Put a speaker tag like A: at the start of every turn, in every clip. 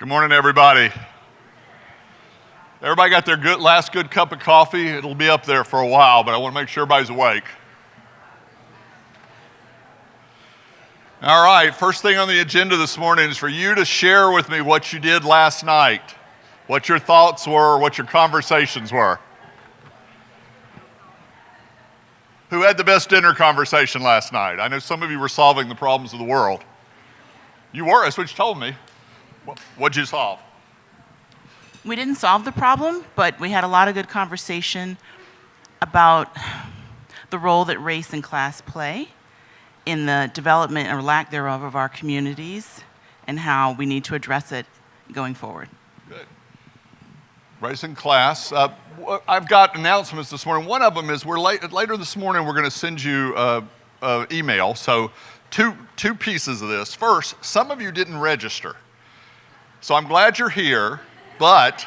A: Good morning, everybody. Everybody got their last good cup of coffee? It'll be up there for a while, but I want to make sure everybody's awake. All right, first thing on the agenda this morning is for you to share with me what you did last night, what your thoughts were, what your conversations were. Who had the best dinner conversation last night? I know some of you were solving the problems of the world. You were, that's what you told me. What'd you solve?
B: We didn't solve the problem, but we had a lot of good conversation about the role that race and class play in the development or lack thereof of our communities and how we need to address it going forward.
A: Good. Race and class. I've got announcements this morning. One of them is later this morning we're going to send you an email. So two pieces of this. First, some of you didn't register. So I'm glad you're here, but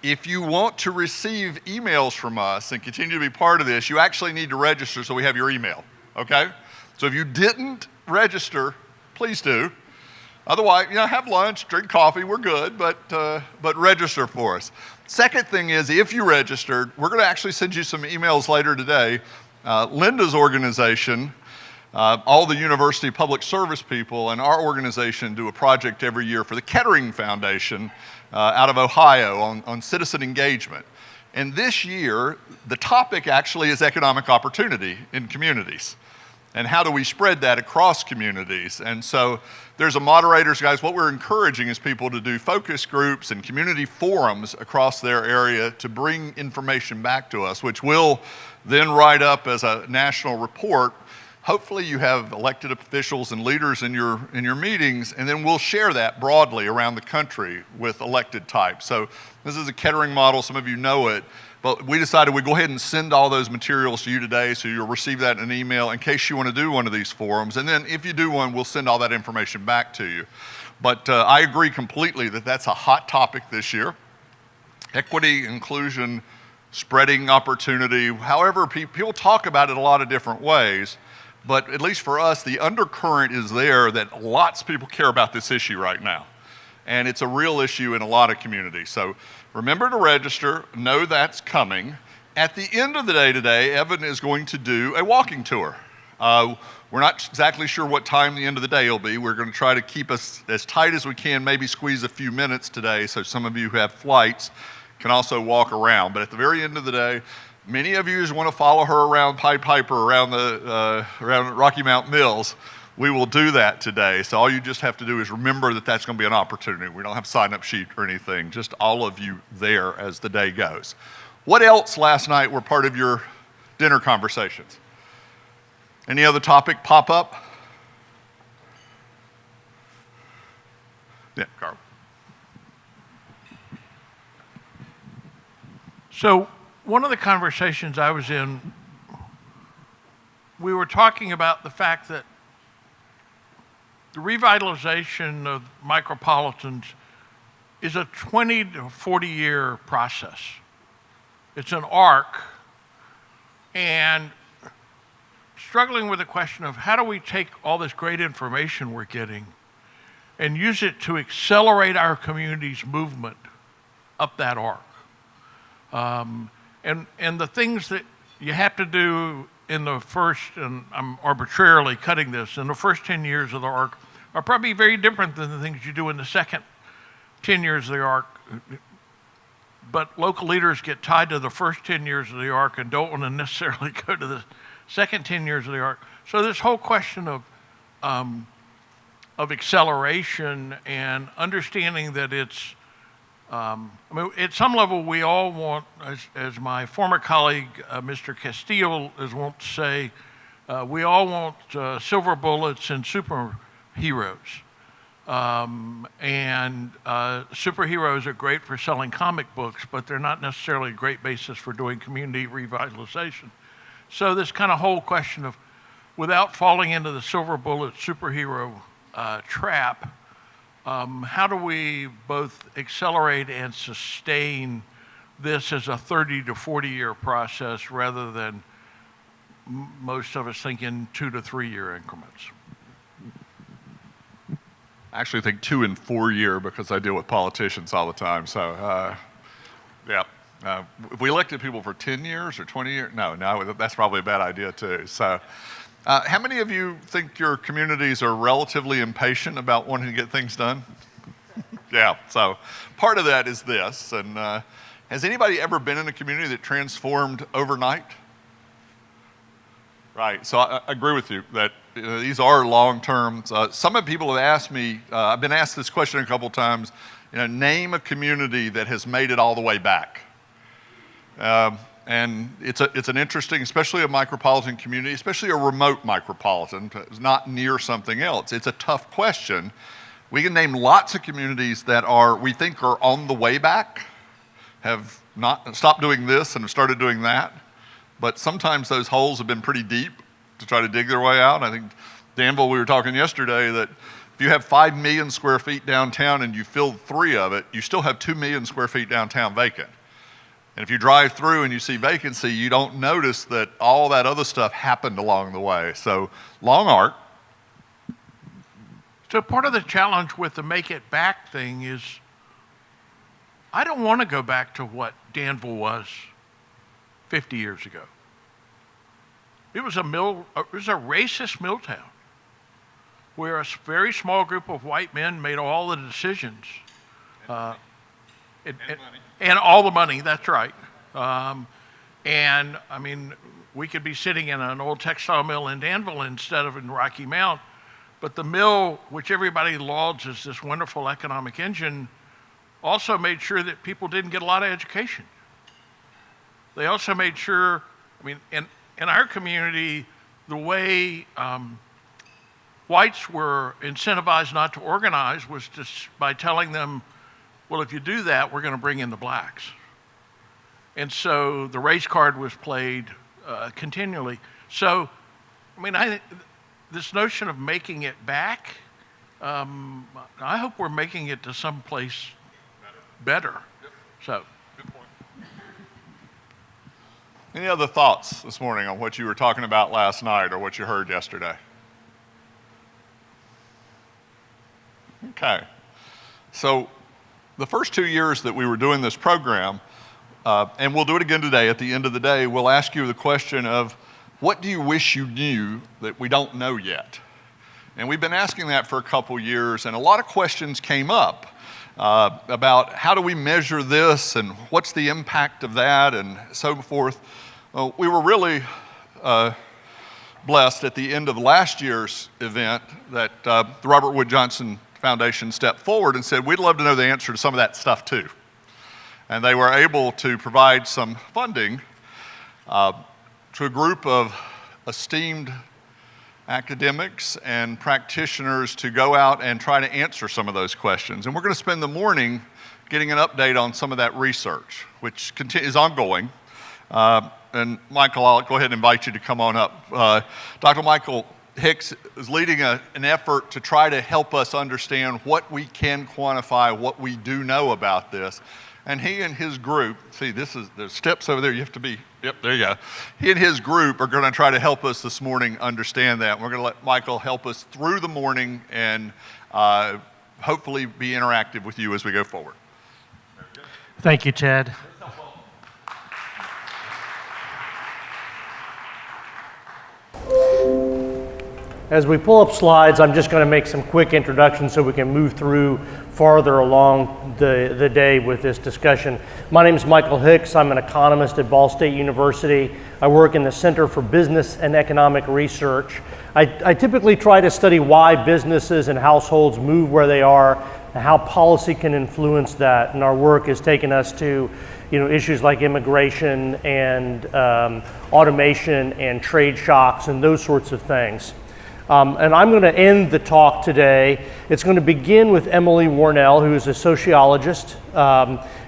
A: if you want to receive emails from us and continue to be part of this, you actually need to register so we have your email, okay? So if you didn't register, please do. Otherwise, have lunch, drink coffee, we're good, but register for us. Second thing is, if you registered, we're going to actually send you some emails later today. Linda's organization, all the university public service people and our organization do a project every year for the Kettering Foundation out of Ohio on citizen engagement. And this year, the topic actually is economic opportunity in communities. And how do we spread that across communities? And so there's a moderators, guys, what we're encouraging is people to do focus groups and community forums across their area to bring information back to us, which we'll then write up as a national report. Hopefully you have elected officials and leaders in your meetings, and then we'll share that broadly around the country with elected types. So this is a Kettering model, some of you know it, but we decided we'd go ahead and send all those materials to you today, so you'll receive that in an email in case you want to do one of these forums. And then if you do one, we'll send all that information back to you. But I agree completely that that's a hot topic this year. Equity, inclusion, spreading opportunity, however, people talk about it a lot of different ways. But at least for us, the undercurrent is there that lots of people care about this issue right now. And it's a real issue in a lot of communities. So remember to register, know that's coming. At the end of the day today, Evan is going to do a walking tour. We're not exactly sure what time the end of the day will be. We're going to try to keep us as tight as we can, maybe squeeze a few minutes today so some of you who have flights can also walk around. But at the very end of the day, many of you just want to follow her around Pied Piper, around Rocky Mount Mills. We will do that today. So all you just have to do is remember that that's going to be an opportunity. We don't have a sign-up sheet or anything, just all of you there as the day goes. What else last night were part of your dinner conversations? Any other topic pop up? Yeah, Carl.
C: So one of the conversations I was in, we were talking about the fact that the revitalization of micropolitans is a 20 to 40 year process. It's an arc, and struggling with the question of how do we take all this great information we're getting and use it to accelerate our community's movement up that arc. And the things that you have to do in the first, and I'm arbitrarily cutting this, in the first 10 years of the arc are probably very different than the things you do in the second 10 years of the arc. But local leaders get tied to the first 10 years of the arc and don't want to necessarily go to the second 10 years of the arc. So this whole question of acceleration and understanding that it's, at some level, we all want, as my former colleague, Mr. Castillo, is wont to say, we all want silver bullets and superheroes. Superheroes are great for selling comic books, but they're not necessarily a great basis for doing community revitalization. So this kind of whole question of, without falling into the silver bullet superhero trap, how do we both accelerate and sustain this as a 30 to 40 year process rather than most of us think in 2 to 3 year increments?
A: I actually think 2 and 4 year because I deal with politicians all the time. So, yeah. If we elected people for 10 years or 20 years, no, that's probably a bad idea too. So, how many of you think your communities are relatively impatient about wanting to get things done? Yeah, so part of that is this. And has anybody ever been in a community that transformed overnight? Right, so I agree with you that these are long-term. Some of the people have asked me, I've been asked this question a couple times, name a community that has made it all the way back. And it's an interesting, especially a micropolitan community, especially a remote micropolitan, it's not near something else. It's a tough question. We can name lots of communities that we think are on the way back, have not stopped doing this and have started doing that. But sometimes those holes have been pretty deep to try to dig their way out. I think, Danville, we were talking yesterday that if you have 5 million square feet downtown and you filled 3 of it, you still have 2 million square feet downtown vacant. And if you drive through and you see vacancy, you don't notice that all that other stuff happened along the way. So, long arc.
C: So part of the challenge with the make it back thing is I don't want to go back to what Danville was 50 years ago. It was a racist mill town where a very small group of white men made all the decisions. And all the money, that's right. And I mean, we could be sitting in an old textile mill in Danville instead of in Rocky Mount, but the mill, which everybody lauds as this wonderful economic engine, also made sure that people didn't get a lot of education. They also made sure, I mean, in our community, the way whites were incentivized not to organize was just by telling them, well, if you do that, we're going to bring in the blacks. And so the race card was played continually. So, I mean, this notion of making it back, I hope we're making it to someplace better. Yep. So.
A: Good point. Any other thoughts this morning on what you were talking about last night or what you heard yesterday? Okay. So, the first 2 years that we were doing this program, and we'll do it again today, at the end of the day, we'll ask you the question of, what do you wish you knew that we don't know yet? And we've been asking that for a couple years, and a lot of questions came up about how do we measure this, and what's the impact of that, and so forth. We were really blessed at the end of last year's event that the Robert Wood Johnson Foundation stepped forward and said, we'd love to know the answer to some of that stuff too. And they were able to provide some funding to a group of esteemed academics and practitioners to go out and try to answer some of those questions. And we're going to spend the morning getting an update on some of that research, which is ongoing. And Michael, I'll go ahead and invite you to come on up. Dr. Michael Hicks is leading an effort to try to help us understand what we can quantify, what we do know about this. And he and his group, see, there's steps over there, you have to be, yep, there you go. He and his group are going to try to help us this morning understand that. We're going to let Michael help us through the morning and hopefully be interactive with you as we go forward.
D: Thank you, Ted. As we pull up slides, I'm just going to make some quick introductions so we can move through farther along the day with this discussion. My name is Michael Hicks. I'm an economist at Ball State University. I work in the Center for Business and Economic Research. I typically try to study why businesses and households move where they are and how policy can influence that. And our work has taken us to issues like immigration and automation and trade shocks and those sorts of things. And I'm going to end the talk today. It's going to begin with Emily Warnell, who is a sociologist.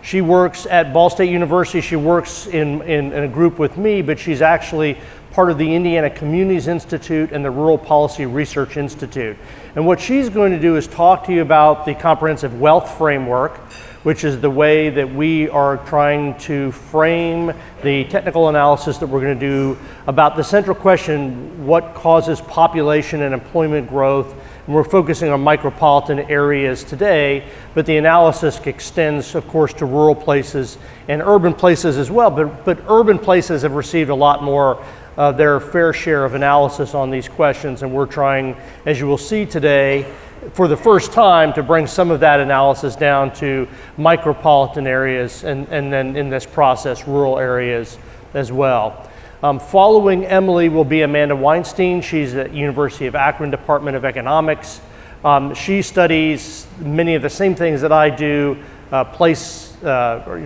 D: She works at Ball State University. She works in a group with me, but she's actually part of the Indiana Communities Institute and the Rural Policy Research Institute. And what she's going to do is talk to you about the comprehensive wealth framework, which is the way that we are trying to frame the technical analysis that we're going to do about the central question, what causes population and employment growth. And we're focusing on micropolitan areas today, but the analysis extends, of course, to rural places and urban places as well. But urban places have received a lot more of their fair share of analysis on these questions, and we're trying, as you will see today, for the first time, to bring some of that analysis down to micropolitan areas and then in this process, rural areas as well. Following Emily will be Amanda Weinstein. She's at University of Akron Department of Economics. She studies many of the same things that I do,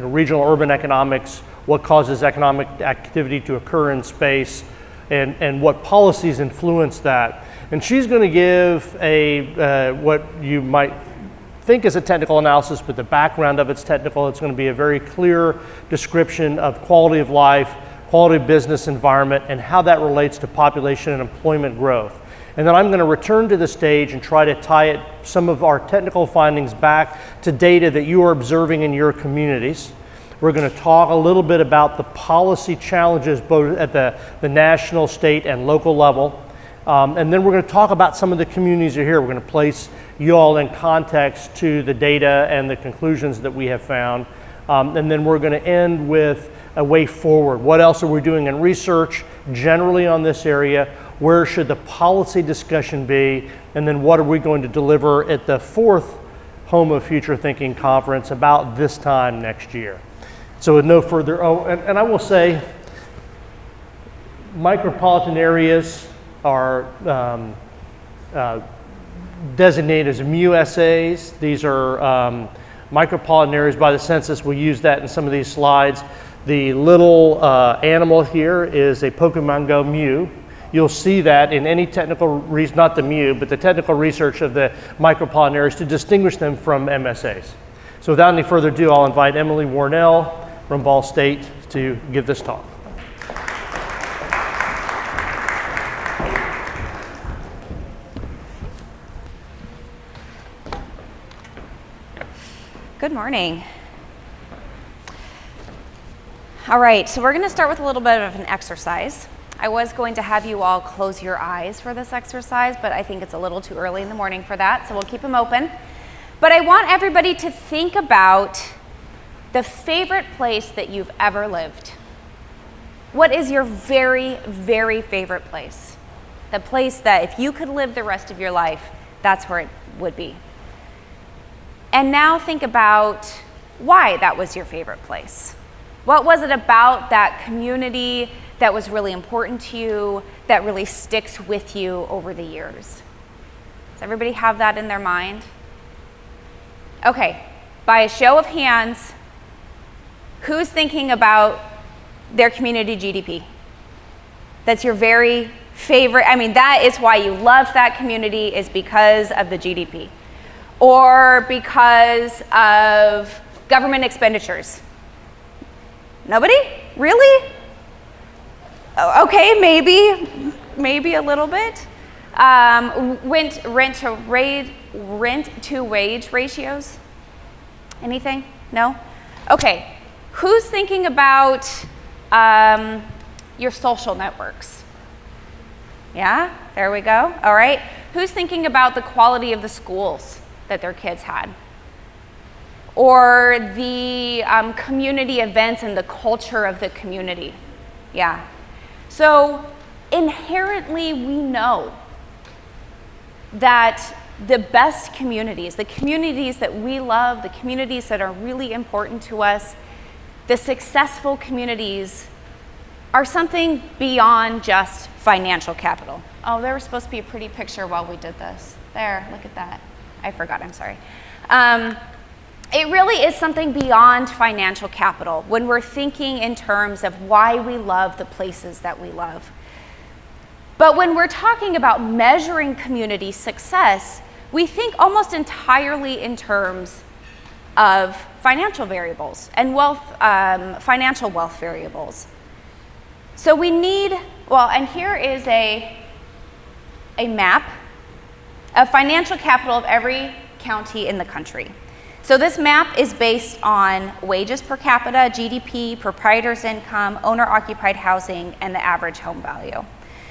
D: regional urban economics, what causes economic activity to occur in space, and what policies influence that. And she's going to give what you might think is a technical analysis, but the background of it's technical. It's going to be a very clear description of quality of life, quality of business environment, and how that relates to population and employment growth. And then I'm going to return to the stage and try to tie some of our technical findings back to data that you are observing in your communities. We're going to talk a little bit about the policy challenges both at the national, state, and local level. And then we're going to talk about some of the communities that are here. We're going to place you all in context to the data and the conclusions that we have found. And then we're going to end with a way forward. What else are we doing in research generally on this area? Where should the policy discussion be? And then what are we going to deliver at the 4th Home of Future Thinking Conference about this time next year? So with no further, and I will say, micropolitan areas are designated as MUSAs. These are micropolitan areas by the census. We use that in some of these slides. The little animal here is a Pokemon Go Mew. You'll see that in any technical, not the Mew, but the technical research of the micropolitan areas to distinguish them from MSAs. So without any further ado, I'll invite Emily Warnell from Ball State to give this talk.
E: Good morning. All right, so we're going to start with a little bit of an exercise. I was going to have you all close your eyes for this exercise, but I think it's a little too early in the morning for that, so we'll keep them open. But I want everybody to think about the favorite place that you've ever lived. What is your very, very favorite place? The place that if you could live the rest of your life, that's where it would be. And now think about why that was your favorite place. What was it about that community that was really important to you, that really sticks with you over the years? Does everybody have that in their mind? Okay, by a show of hands, who's thinking about their community GDP? That's your very favorite, that is why you love that community, is because of the GDP. Or because of government expenditures. Nobody? Really? Okay, maybe a little bit. Rent to wage ratios? Anything? No? Okay. Who's thinking about your social networks? Yeah, there we go. All right. Who's thinking about the quality of the schools that their kids had? Or the community events and the culture of the community? Yeah. So inherently we know that the best communities, the communities that we love, the communities that are really important to us, the successful communities are something beyond just financial capital. Oh, there was supposed to be a pretty picture while we did this. There, look at that. I forgot, I'm sorry. It really is something beyond financial capital when we're thinking in terms of why we love the places that we love. But when we're talking about measuring community success, we think almost entirely in terms of financial variables and financial wealth variables. So we need, and here is a map of financial capital of every county in the country. So this map is based on wages per capita, GDP, proprietor's income, owner-occupied housing, and the average home value.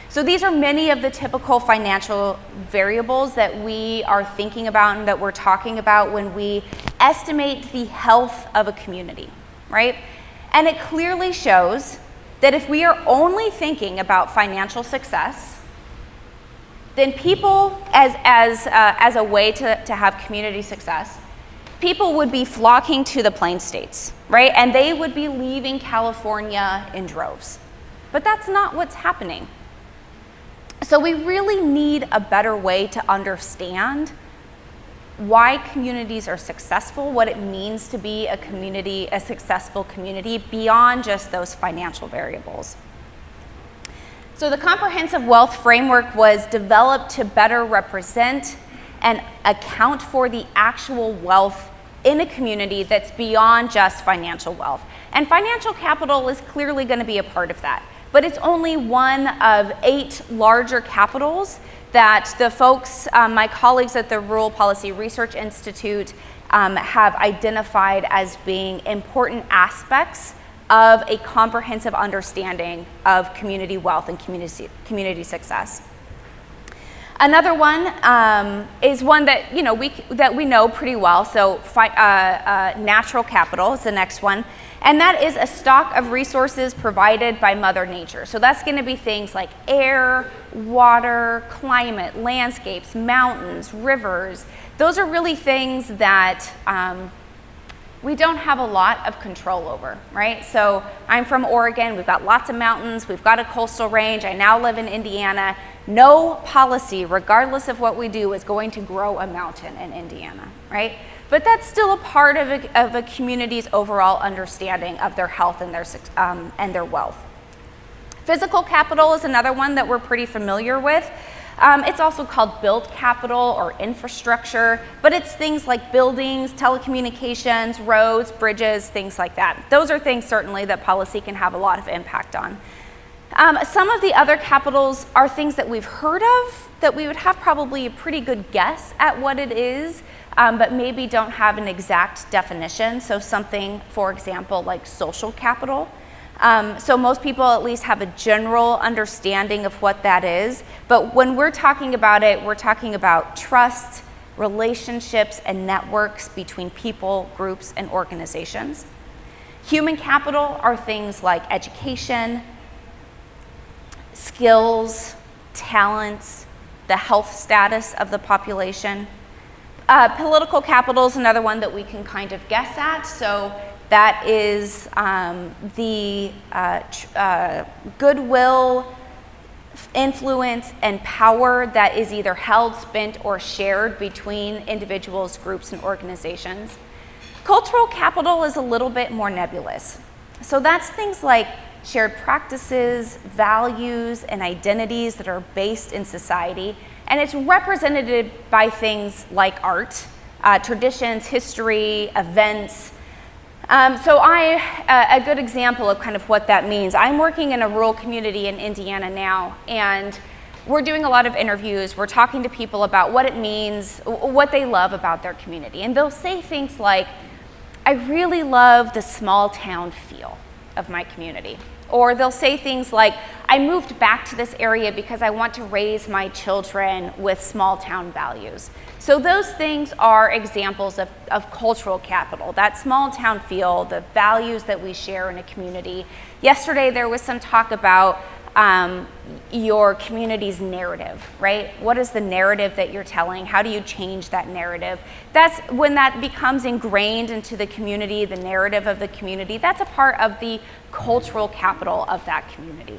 E: So these are many of the typical financial variables that we are thinking about and that we're talking about when we estimate the health of a community, right? And it clearly shows that if we are only thinking about financial success, then people, as a way to have community success, people would be flocking to the Plain States, right? And they would be leaving California in droves. But that's not what's happening. So we really need a better way to understand why communities are successful, what it means to be a community, a successful community, beyond just those financial variables. So the comprehensive wealth framework was developed to better represent and account for the actual wealth in a community that's beyond just financial wealth. And financial capital is clearly going to be a part of that. But it's only one of 8 larger capitals that the folks, my colleagues at the Rural Policy Research Institute, have identified as being important aspects of a comprehensive understanding of community wealth and community success. Another one is one that we know pretty well. So natural capital is the next one, and that is a stock of resources provided by Mother Nature. So that's going to be things like air, water, climate, landscapes, mountains, rivers. Those are really things that we don't have a lot of control over, right? So I'm from Oregon, we've got lots of mountains, we've got a coastal range, I now live in Indiana. No policy, regardless of what we do, is going to grow a mountain in Indiana, right? But that's still a part of a community's overall understanding of their health and their wealth. Physical capital is another one that we're pretty familiar with. It's also called built capital or infrastructure, but it's things like buildings, telecommunications, roads, bridges, things like that. Those are things certainly that policy can have a lot of impact on. Some of the other capitals are things that we've heard of, that we would have probably a pretty good guess at what it is, but maybe don't have an exact definition. So something, for example, like social capital. So most people at least have a general understanding of what that is. But when we're talking about it, we're talking about trust, relationships, and networks between people, groups, and organizations. Human capital are things like education, skills, talents, the health status of the population. Political capital is another one that we can kind of guess at. So that is the goodwill, influence, and power that is either held, spent, or shared between individuals, groups, and organizations. Cultural capital is a little bit more nebulous. So that's things like shared practices, values, and identities that are based in society. And it's represented by things like art, traditions, history, events. So a good example of kind of what that means. I'm working in a rural community in Indiana now, and we're doing a lot of interviews. We're talking to people about what it means, what they love about their community. And they'll say things like, I really love the small town feel of my community. Or they'll say things like, I moved back to this area because I want to raise my children with small town values. So those things are examples of cultural capital, that small town feel, the values that we share in a community. Yesterday there was some talk about your community's narrative, right? What is the narrative that you're telling? How do you change that narrative? That's when that becomes ingrained into the community, the narrative of the community, that's a part of the cultural capital of that community.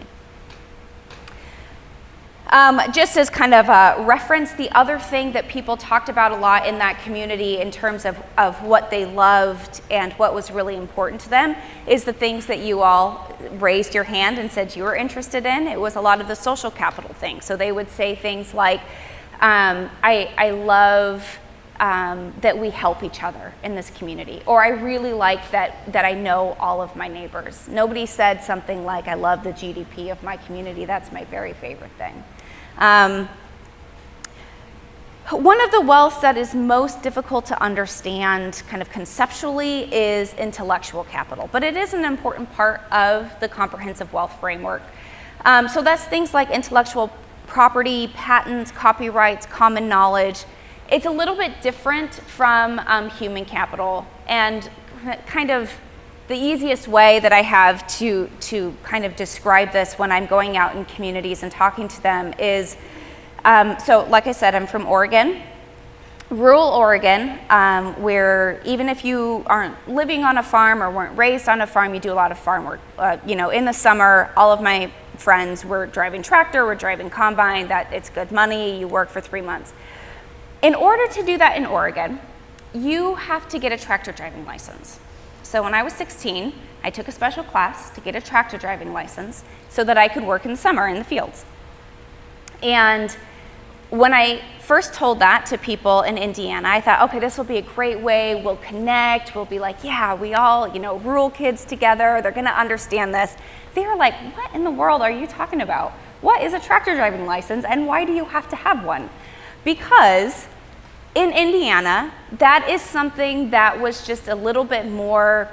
E: Just as kind of a reference, the other thing that people talked about a lot in that community in terms of what they loved and what was really important to them is the things that you all raised your hand and said you were interested in. It was a lot of the social capital things. So they would say things like, I love that we help each other in this community, or I really like that I know all of my neighbors. Nobody said something like, I love the GDP of my community. That's my very favorite thing. One of the wealths that is most difficult to understand kind of conceptually is intellectual capital, but it is an important part of the comprehensive wealth framework. So that's things like intellectual property, patents, copyrights, common knowledge. It's a little bit different from human capital, and kind of the easiest way that I have to kind of describe this when I'm going out in communities and talking to them is, so like I said, I'm from Oregon, rural Oregon, where even if you aren't living on a farm or weren't raised on a farm, you do a lot of farm work. You know, in the summer, all of my friends were driving tractor, were driving combine, that it's good money, you work for 3 months. In order to do that in Oregon, you have to get a tractor driving license. So when I was 16, I took a special class to get a tractor driving license so that I could work in the summer in the fields. And when I first told that to people in Indiana, I thought, okay, this will be a great way, we'll connect, we'll be like, yeah, we all, you know, rural kids together, they're gonna understand this. They were like, what in the world are you talking about? What is a tractor driving license and why do you have to have one? Because in Indiana, that is something that was just a little bit more,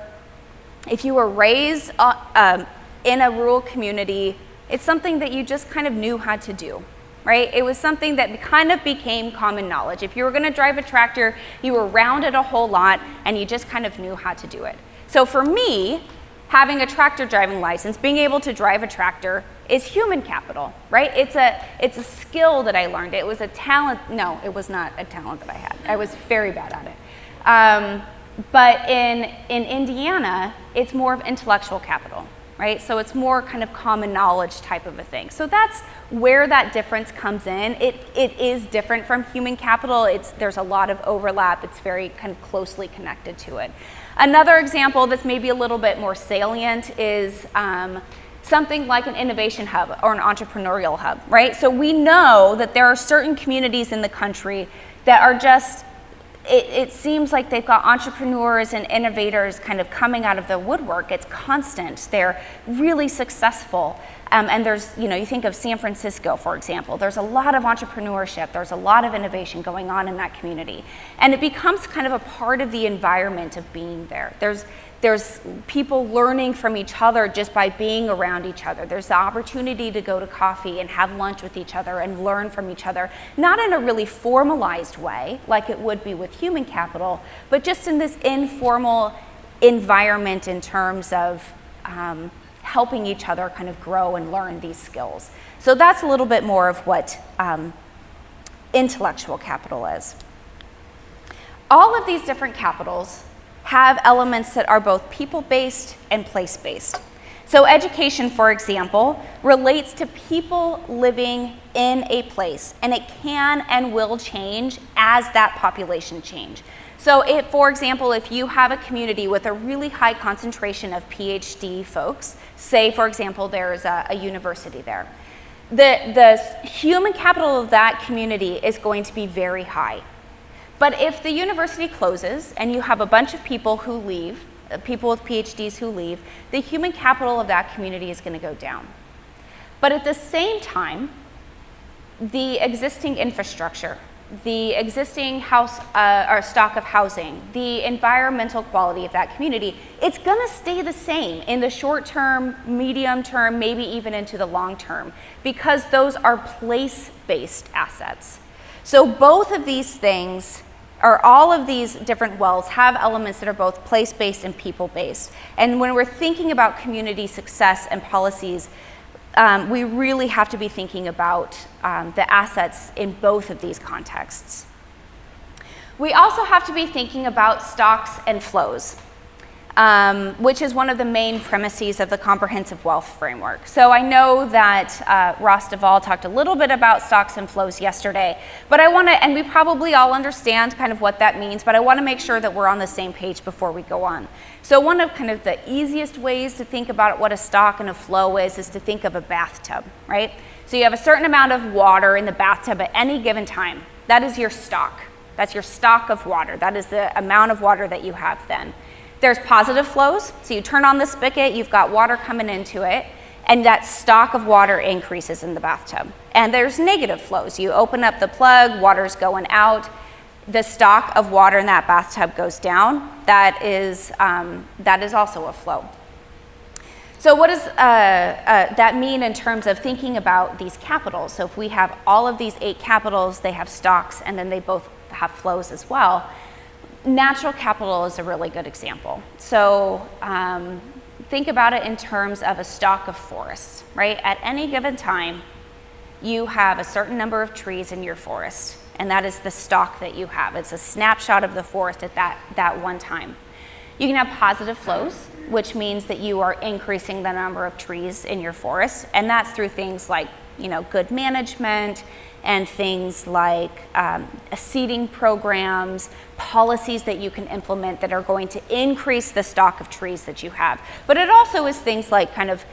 E: if you were raised in a rural community, it's something that you just kind of knew how to do, right? It was something that kind of became common knowledge. If you were gonna drive a tractor, you were around it a whole lot and you just kind of knew how to do it. So for me, having a tractor driving license, being able to drive a tractor is human capital, right? It's a skill that I learned. It was a talent. No, it was not a talent that I had. I was very bad at it. But in Indiana, it's more of intellectual capital, right? So it's more kind of common knowledge type of a thing. So that's where that difference comes in. It is different from human capital. There's a lot of overlap. It's very kind of closely connected to it. Another example that's maybe a little bit more salient is something like an innovation hub or an entrepreneurial hub, right? So we know that there are certain communities in the country that are just, it seems like they've got entrepreneurs and innovators kind of coming out of the woodwork. It's constant. They're really successful. And there's, you know, you think of San Francisco, for example, there's a lot of entrepreneurship, there's a lot of innovation going on in that community. And it becomes kind of a part of the environment of being there. There's people learning from each other just by being around each other. There's the opportunity to go to coffee and have lunch with each other and learn from each other, not in a really formalized way like it would be with human capital, but just in this informal environment in terms of helping each other kind of grow and learn these skills. So that's a little bit more of what intellectual capital is. All of these different capitals have elements that are both people-based and place-based. So education, for example, relates to people living in a place, and it can and will change as that population change. So if, for example, if you have a community with a really high concentration of PhD folks, say, for example, there's a university there, the human capital of that community is going to be very high. But if the university closes and you have a bunch of people who leave, people with PhDs who leave, the human capital of that community is going to go down. But at the same time, the existing infrastructure, the existing house or stock of housing, the environmental quality of that community, it's going to stay the same in the short term, medium term, maybe even into the long term, because those are place-based assets. So both of these things, or all of these different wealths, have elements that are both place-based and people-based. And when we're thinking about community success and policies, we really have to be thinking about the assets in both of these contexts. We also have to be thinking about stocks and flows, which is one of the main premises of the comprehensive wealth framework. So I know that Ross Duvall talked a little bit about stocks and flows yesterday, but I want to, and we probably all understand kind of what that means, but I want to make sure that we're on the same page before we go on. So one of kind of the easiest ways to think about what a stock and a flow is to think of a bathtub, right? So you have a certain amount of water in the bathtub at any given time. That is your stock. That's your stock of water. That is the amount of water that you have then. There's positive flows. So you turn on the spigot, you've got water coming into it, and that stock of water increases in the bathtub. And there's negative flows. You open up the plug, water's going out, the stock of water in that bathtub goes down. That is also a flow. So what does that mean in terms of thinking about these capitals? So if we have all of these 8 capitals, they have stocks, and then they both have flows as well. Natural capital is a really good example. So think about it in terms of a stock of forests, right? At any given time, you have a certain number of trees in your forest, and that is the stock that you have. It's a snapshot of the forest at that one time. You can have positive flows, which means that you are increasing the number of trees in your forest, and that's through things like, good management and things like seeding programs, policies that you can implement that are going to increase the stock of trees that you have. But it also is things like kind of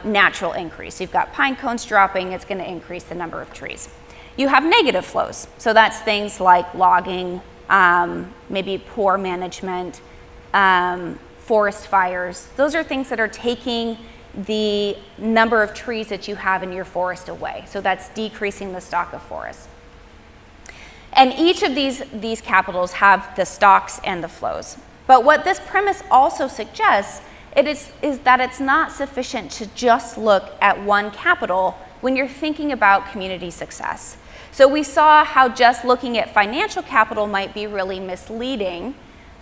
E: natural increase. You've got pine cones dropping, it's going to increase the number of trees. You have negative flows, so that's things like logging, maybe poor management, forest fires. Those are things that are taking the number of trees that you have in your forest away. So that's decreasing the stock of forest. And each of these capitals have the stocks and the flows. But what this premise also suggests is that it's not sufficient to just look at one capital when you're thinking about community success. So we saw how just looking at financial capital might be really misleading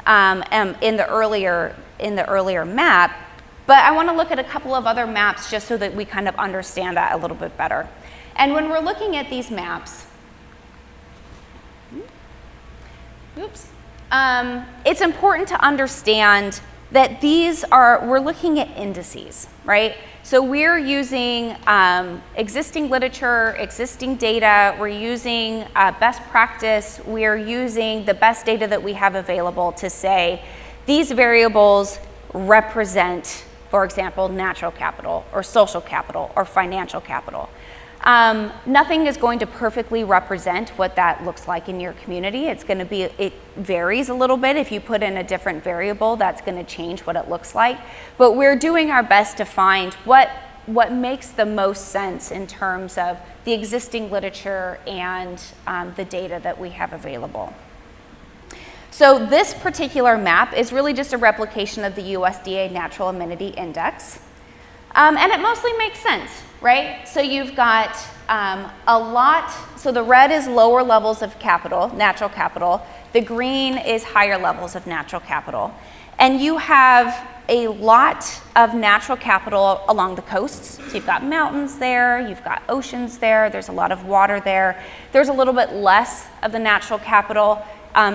E: in the earlier map, but I want to look at a couple of other maps just so that we kind of understand that a little bit better. And when we're looking at these maps, it's important to understand that we're looking at indices, right? So we're using existing literature, existing data, we're using best practice, we're using the best data that we have available to say these variables represent, for example, natural capital or social capital or financial capital. Nothing is going to perfectly represent what that looks like in your community. It varies a little bit. If you put in a different variable, that's going to change what it looks like. But we're doing our best to find what makes the most sense in terms of the existing literature and the data that we have available. So this particular map is really just a replication of the USDA Natural Amenity Index. And it mostly makes sense, right? So you've got so the red is lower levels of capital, natural capital. The green is higher levels of natural capital. And you have a lot of natural capital along the coasts. So you've got mountains there, you've got oceans there, there's a lot of water there. There's a little bit less of the natural capital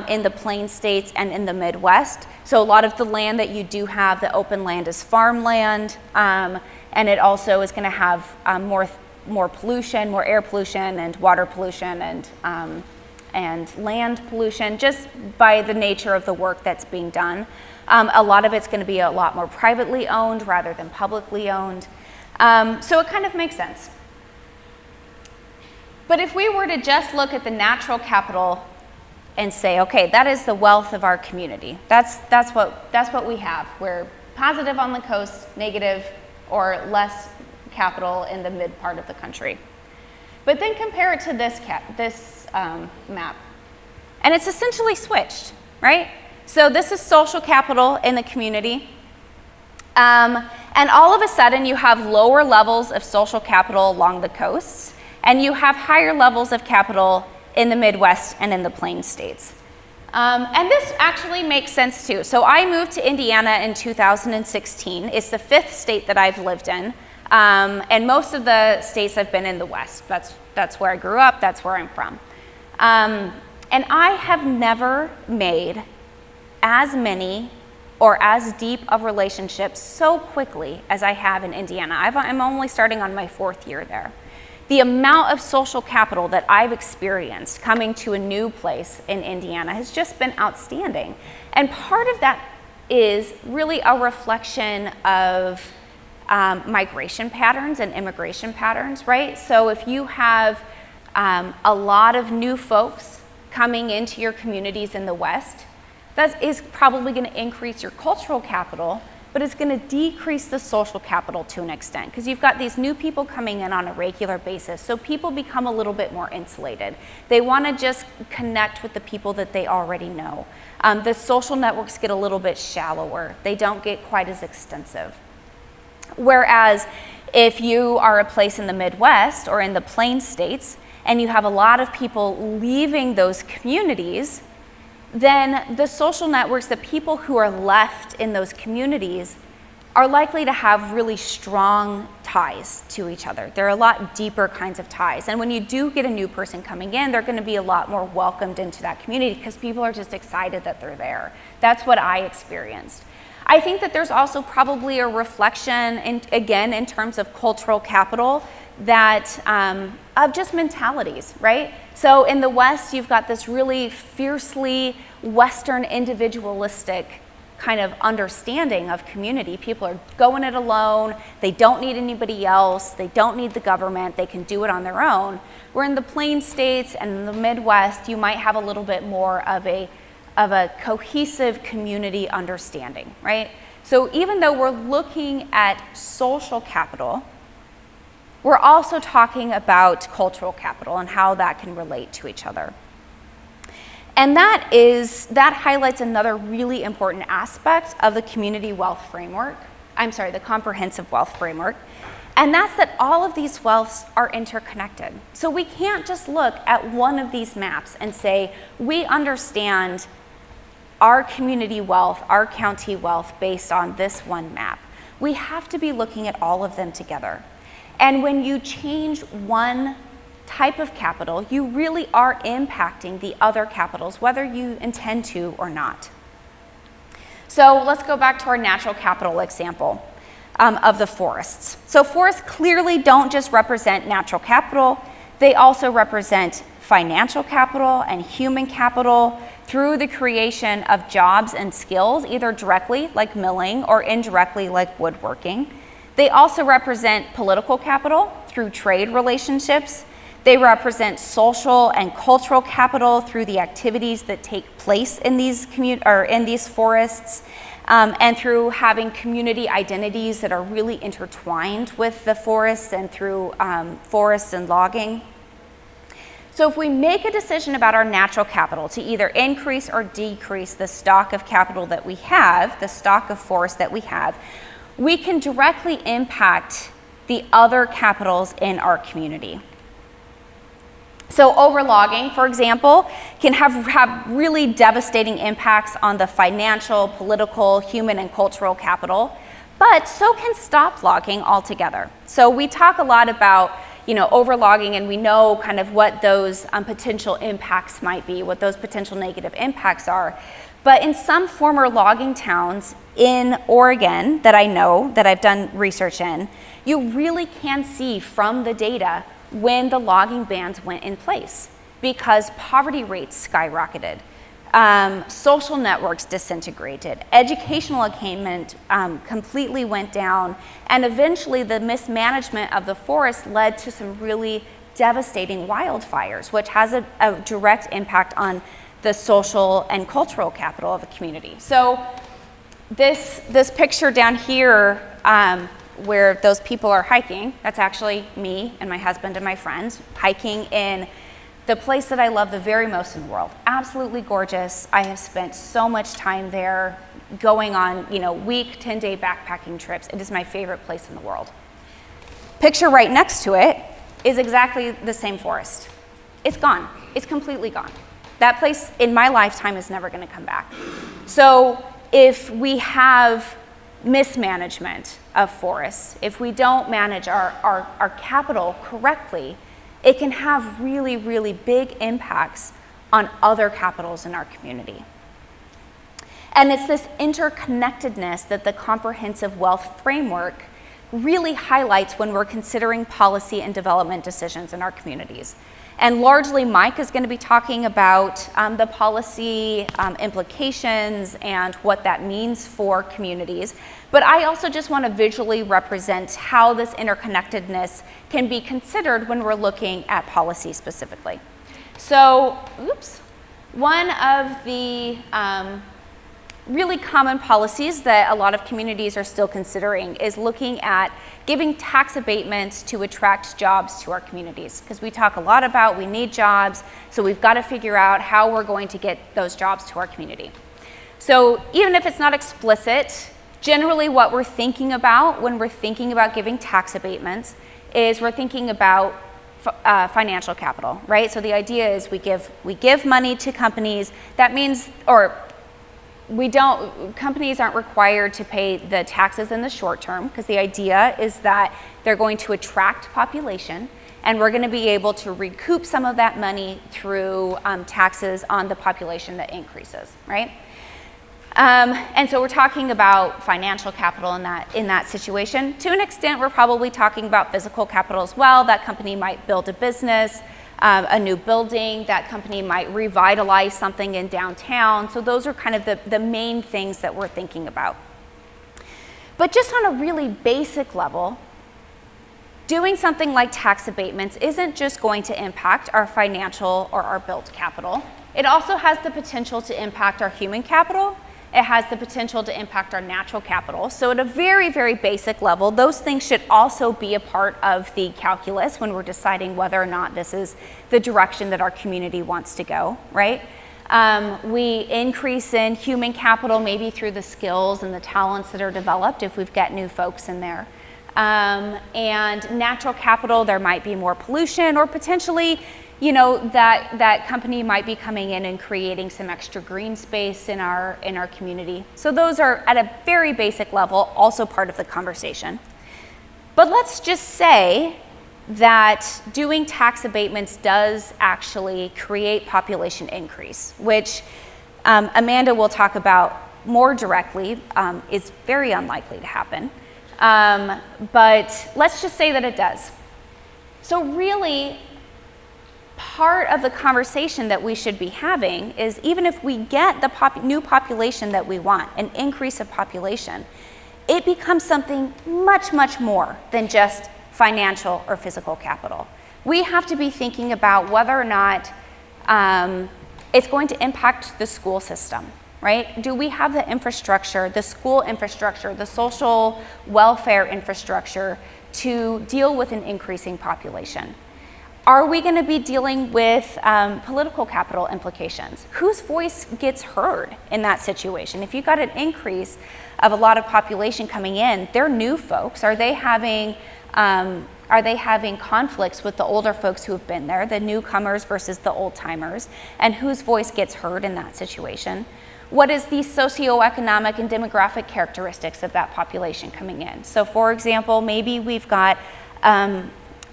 E: in the plain states and in the Midwest. So a lot of the land that you do have, the open land, is farmland, and it also is going to have more pollution, more air pollution and water pollution and land pollution, just by the nature of the work that's being done. A lot of it's going to be a lot more privately owned rather than publicly owned. So it kind of makes sense. But if we were to just look at the natural capital and say, okay, that is the wealth of our community. That's what we have. We're positive on the coast, negative or less capital in the mid part of the country. But then compare it to this map. And it's essentially switched, right? So this is social capital in the community. And all of a sudden you have lower levels of social capital along the coasts, and you have higher levels of capital in the Midwest and in the plain states. And this actually makes sense too. So I moved to Indiana in 2016. It's the 5th state that I've lived in. And most of the states I've been in the West. That's where I grew up, that's where I'm from. And I have never made as many or as deep of relationships so quickly as I have in Indiana. I'm only starting on my 4th year there. The amount of social capital that I've experienced coming to a new place in Indiana has just been outstanding. And part of that is really a reflection of migration patterns and immigration patterns, right? So if you have a lot of new folks coming into your communities in the West, that is probably going to increase your cultural capital, but it's going to decrease the social capital to an extent because you've got these new people coming in on a regular basis. So people become a little bit more insulated. They want to just connect with the people that they already know. The social networks get a little bit shallower. They don't get quite as extensive. Whereas if you are a place in the Midwest or in the Plain States and you have a lot of people leaving those communities, then the social networks, the people who are left in those communities are likely to have really strong ties to each other. They're a lot deeper kinds of ties. And when you do get a new person coming in, they're going to be a lot more welcomed into that community because people are just excited that they're there. That's what I experienced. I think that there's also probably a reflection, again, in terms of cultural capital, that of just mentalities, right? So in the West, you've got this really fiercely Western individualistic kind of understanding of community. People are going it alone. They don't need anybody else. They don't need the government. They can do it on their own. Where in the Plain States and in the Midwest, you might have a little bit more of a cohesive community understanding, right? So even though we're looking at social capital, we're also talking about cultural capital and how that can relate to each other. And that highlights another really important aspect of the community wealth framework. The comprehensive wealth framework. And that's that all of these wealths are interconnected. So we can't just look at one of these maps and say, we understand our community wealth, our county wealth based on this one map. We have to be looking at all of them together. And when you change one type of capital, you really are impacting the other capitals, whether you intend to or not. So let's go back to our natural capital example of the forests. So forests clearly don't just represent natural capital, they also represent financial capital and human capital through the creation of jobs and skills, either directly like milling or indirectly like woodworking. They also represent political capital through trade relationships. They represent social and cultural capital through the activities that take place in these forests, and through having community identities that are really intertwined with the forests and through forests and logging. So if we make a decision about our natural capital to either increase or decrease the stock of capital that we have, the stock of forest that we have, we can directly impact the other capitals in our community. So overlogging, for example, can have really devastating impacts on the financial, political, human, and cultural capital, but so can stop logging altogether. So we talk a lot about overlogging, and we know kind of what those potential impacts might be, what those potential negative impacts are. But in some former logging towns in Oregon that I know, that I've done research in, you really can see from the data when the logging bans went in place because poverty rates skyrocketed, social networks disintegrated, educational attainment completely went down, and eventually the mismanagement of the forest led to some really devastating wildfires, which has a direct impact on the social and cultural capital of a community. So this picture down here, where those people are hiking, that's actually me and my husband and my friends hiking in the place that I love the very most in the world. Absolutely gorgeous. I have spent so much time there going on, week, 10-day backpacking trips. It is my favorite place in the world. Picture right next to it is exactly the same forest. It's gone. It's completely gone. That place in my lifetime is never going to come back. So if we have mismanagement of forests, if we don't manage our capital correctly, it can have really, really big impacts on other capitals in our community. And it's this interconnectedness that the comprehensive wealth framework really highlights when we're considering policy and development decisions in our communities. And largely, Mike is going to be talking about the policy implications and what that means for communities. But I also just want to visually represent how this interconnectedness can be considered when we're looking at policy specifically. So, one of the really common policies that a lot of communities are still considering is looking at giving tax abatements to attract jobs to our communities. Because we talk a lot about we need jobs, so we've got to figure out how we're going to get those jobs to our community. So even if it's not explicit, generally what we're thinking about when we're thinking about giving tax abatements is we're thinking about financial capital, right? So the idea is we give money to companies. That means, companies aren't required to pay the taxes in the short term, because the idea is that they're going to attract population, and we're going to be able to recoup some of that money through taxes on the population that increases, right? And so we're talking about financial capital in that situation. To an extent, we're probably talking about physical capital as well. That company might build a business, a new building. That company might revitalize something in downtown. So those are kind of the main things that we're thinking about. But just on a really basic level, doing something like tax abatements isn't just going to impact our financial or our built capital. It also has the potential to impact our human capital. It has the potential to impact our natural capital. So at a very, very basic level, those things should also be a part of the calculus when we're deciding whether or not this is the direction that our community wants to go, right? We increase in human capital maybe through the skills and the talents that are developed if we've got new folks in there. And natural capital, there might be more pollution, or potentially, you know, that company might be coming in and creating some extra green space in our community. So those are, at a very basic level, also part of the conversation. But let's just say that doing tax abatements does actually create population increase, which Amanda will talk about more directly, is very unlikely to happen. But let's just say that it does. So really, part of the conversation that we should be having is, even if we get the new population that we want, an increase of population, it becomes something much, much more than just financial or physical capital. We have to be thinking about whether or not it's going to impact the school system, right? Do we have the infrastructure, the school infrastructure, the social welfare infrastructure to deal with an increasing population? Are we going to be dealing with political capital implications? Whose voice gets heard in that situation? If you've got an increase of a lot of population coming in, they're new folks. Are they having conflicts with the older folks who have been there, the newcomers versus the old timers, and whose voice gets heard in that situation? What is the socioeconomic and demographic characteristics of that population coming in? So for example, maybe we've got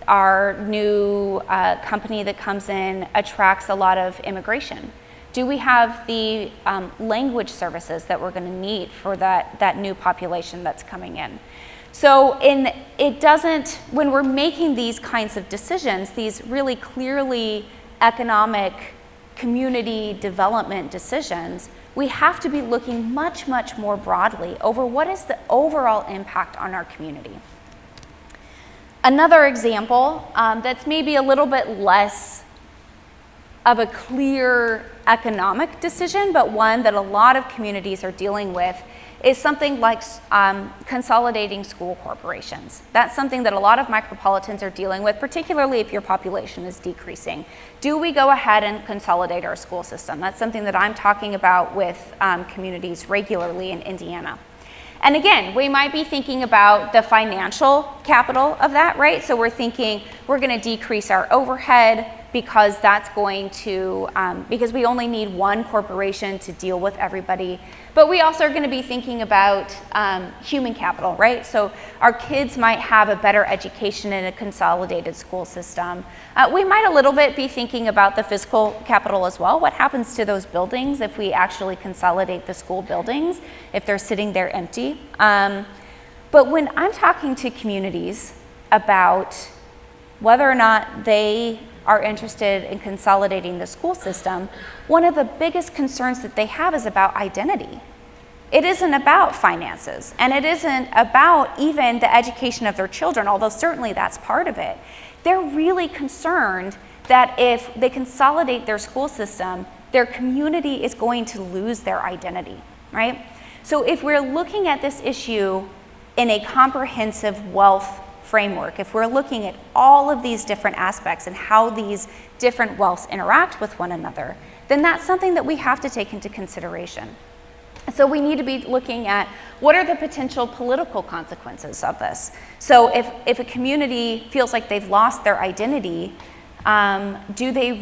E: our new company that comes in attracts a lot of immigration. Do we have the language services that we're going to need for that new population that's coming in? So when we're making these kinds of decisions, these really clearly economic community development decisions, we have to be looking much, much more broadly over what is the overall impact on our community. Another example that's maybe a little bit less of a clear economic decision, but one that a lot of communities are dealing with, is something like consolidating school corporations. That's something that a lot of micropolitans are dealing with, particularly if your population is decreasing. Do we go ahead and consolidate our school system? That's something that I'm talking about with communities regularly in Indiana. And again, we might be thinking about the financial capital of that, right? So we're thinking we're going to decrease our overhead because that's going to, because we only need one corporation to deal with everybody. But we also are going to be thinking about human capital, right? So our kids might have a better education in a consolidated school system. We might a little bit be thinking about the physical capital as well. What happens to those buildings if we actually consolidate the school buildings, if they're sitting there empty? But when I'm talking to communities about whether or not they are interested in consolidating the school system, one of the biggest concerns that they have is about identity. It isn't about finances, and it isn't about even the education of their children, although certainly that's part of it. They're really concerned that if they consolidate their school system, their community is going to lose their identity. right? So if we're looking at this issue in a comprehensive wealth framework, if we're looking at all of these different aspects and how these different wealths interact with one another, then that's something that we have to take into consideration. So we need to be looking at what are the potential political consequences of this. So if a community feels like they've lost their identity, do they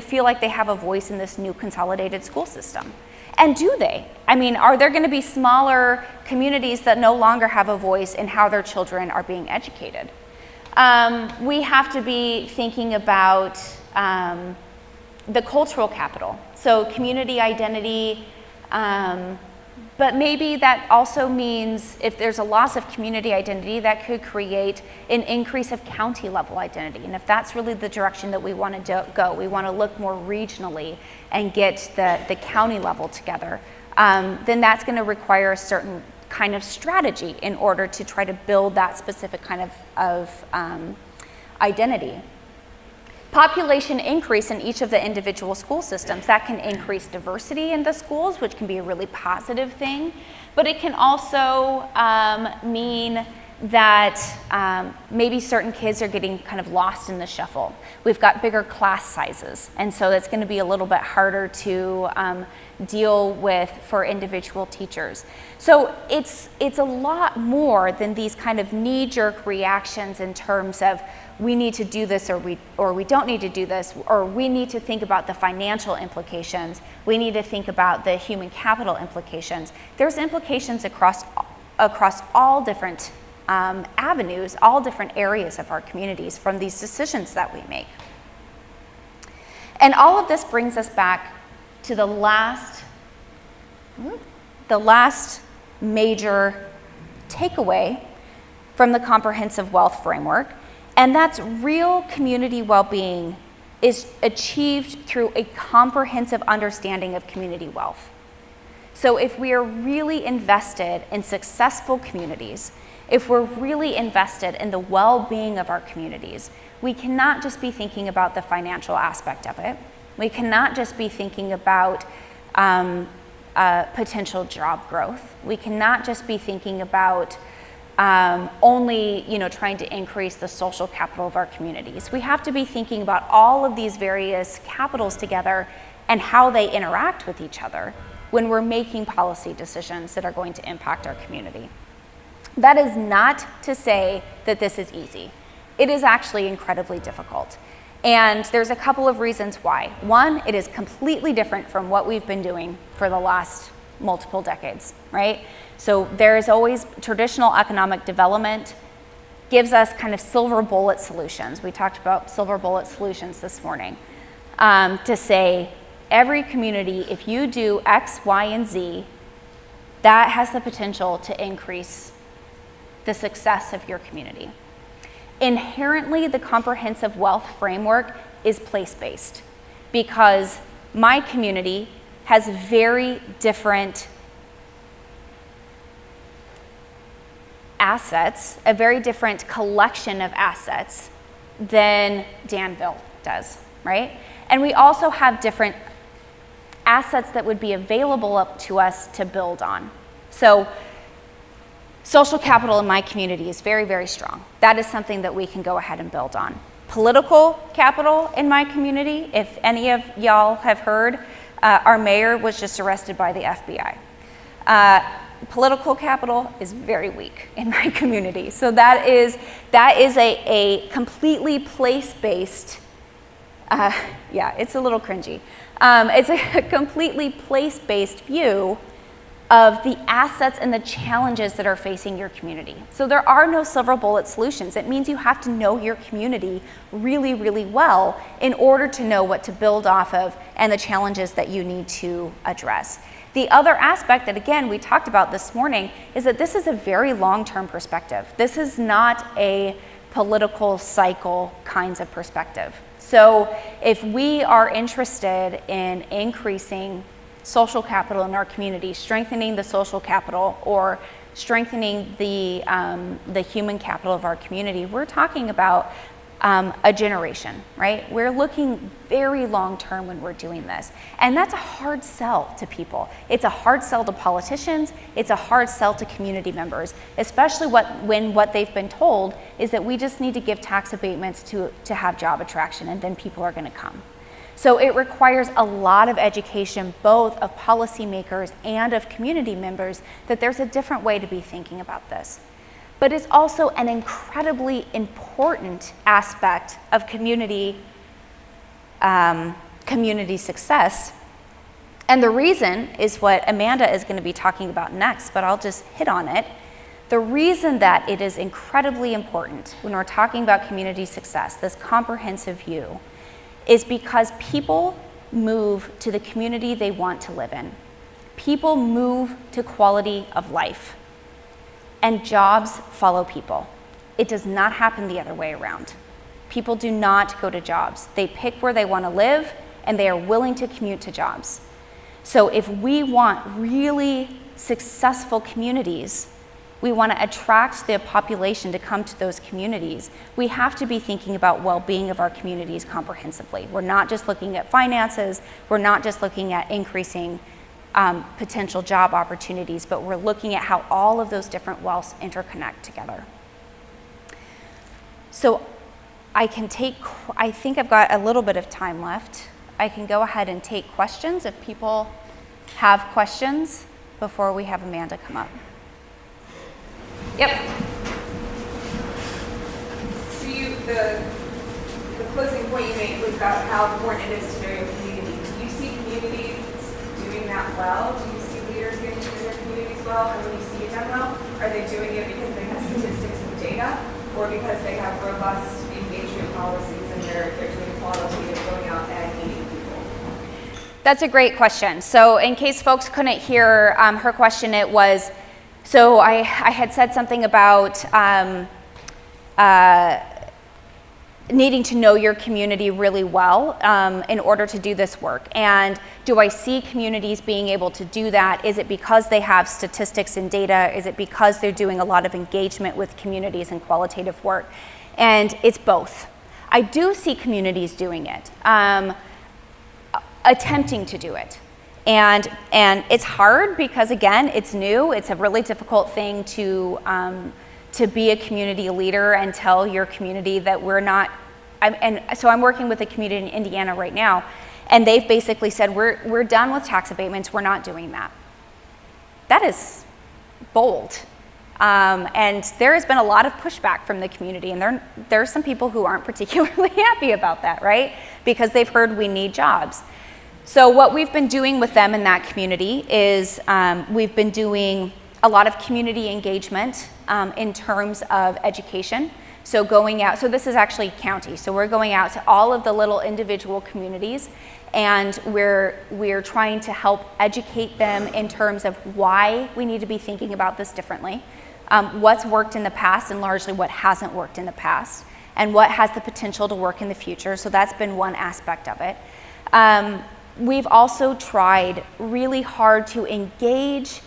E: feel like they have a voice in this new consolidated school system? And do they? I mean, are there going to be smaller communities that no longer have a voice in how their children are being educated? We have to be thinking about the cultural capital, so community identity, but maybe that also means if there's a loss of community identity, that could create an increase of county level identity. And if that's really the direction that we want to go, we want to look more regionally and get the county level together, then that's going to require a certain kind of strategy in order to try to build that specific kind of identity. Population increase in each of the individual school systems, that can increase diversity in the schools, which can be a really positive thing, but it can also mean that maybe certain kids are getting kind of lost in the shuffle. We've got bigger class sizes, and so it's going to be a little bit harder to deal with for individual teachers. So it's a lot more than these kind of knee-jerk reactions in terms of we need to do this or we don't need to do this, or we need to think about the financial implications, we need to think about the human capital implications. There's implications across all different avenues, all different areas of our communities from these decisions that we make. And all of this brings us back to the last major takeaway from the comprehensive wealth framework, and that's real community well-being is achieved through a comprehensive understanding of community wealth. So if we are really invested in successful communities, if we're really invested in the well-being of our communities, we cannot just be thinking about the financial aspect of it. We cannot just be thinking about potential job growth. We cannot just be thinking about only trying to increase the social capital of our communities. We have to be thinking about all of these various capitals together and how they interact with each other when we're making policy decisions that are going to impact our community. That is not to say that this is easy. It is actually incredibly difficult. And there's a couple of reasons why. One, it is completely different from what we've been doing for the last multiple decades, right? So there is always traditional economic development gives us kind of silver bullet solutions. We talked about silver bullet solutions this morning to say every community, if you do X, Y, and Z, that has the potential to increase the success of your community. Inherently, the comprehensive wealth framework is place-based because my community has very different assets, a very different collection of assets than Danville does, right? And we also have different assets that would be available up to us to build on. So social capital in my community is very, very strong. That is something that we can go ahead and build on. Political capital in my community, if any of y'all have heard, our mayor was just arrested by the FBI. Political capital is very weak in my community. So that is a completely place-based, yeah, it's a little cringy. It's a completely place-based view of the assets and the challenges that are facing your community. So there are no silver bullet solutions. It means you have to know your community really, really well in order to know what to build off of and the challenges that you need to address. The other aspect that, again, we talked about this morning is that this is a very long-term perspective. This is not a political cycle kinds of perspective. So if we are interested in increasing social capital in our community, strengthening the social capital or strengthening the human capital of our community, we're talking about a generation, right? We're looking very long term when we're doing this. And that's a hard sell to people. It's a hard sell to politicians. It's a hard sell to community members, especially when what they've been told is that we just need to give tax abatements to have job attraction, and then people are going to come. So it requires a lot of education, both of policymakers and of community members, that there's a different way to be thinking about this. But it's also an incredibly important aspect of community success. And the reason is what Amanda is going to be talking about next, but I'll just hit on it. The reason that it is incredibly important when we're talking about community success, this comprehensive view, is because people move to the community they want to live in. People move to quality of life. And jobs follow people. It does not happen the other way around. People do not go to jobs. They pick where they want to live, and they are willing to commute to jobs. So if we want really successful communities, we want to attract the population to come to those communities, we have to be thinking about well-being of our communities comprehensively. We're not just looking at finances, we're not just looking at increasing potential job opportunities, but we're looking at how all of those different wealths interconnect together. So I think I've got a little bit of time left. I can go ahead and take questions if people have questions before we have Amanda come up. Yep.
F: So the closing point you made was about how important it is to know your community. Do you see communities doing that well? Do you see leaders getting to know their communities well? And when you see it done well, are they doing it because they have statistics and data, or because they have robust engagement policies and they're doing qualitative going out and meeting people?
E: That's a great question. So in case folks couldn't hear her question, it was, so I had said something about needing to know your community really well in order to do this work. And do I see communities being able to do that? Is it because they have statistics and data? Is it because they're doing a lot of engagement with communities and qualitative work? And it's both. I do see communities doing it, attempting to do it. And it's hard because, again, it's new. It's a really difficult thing to be a community leader and tell your community that we're not. So I'm working with a community in Indiana right now, and they've basically said, we're done with tax abatements. We're not doing that. That is bold. And there has been a lot of pushback from the community, and there are some people who aren't particularly happy about that, right? Because they've heard we need jobs. So what we've been doing with them in that community is we've been doing a lot of community engagement in terms of education. So going out, so this is actually county, so we're going out to all of the little individual communities, and we're trying to help educate them in terms of why we need to be thinking about this differently, what's worked in the past and largely what hasn't worked in the past, and what has the potential to work in the future. So that's been one aspect of it. We've also tried really hard to engage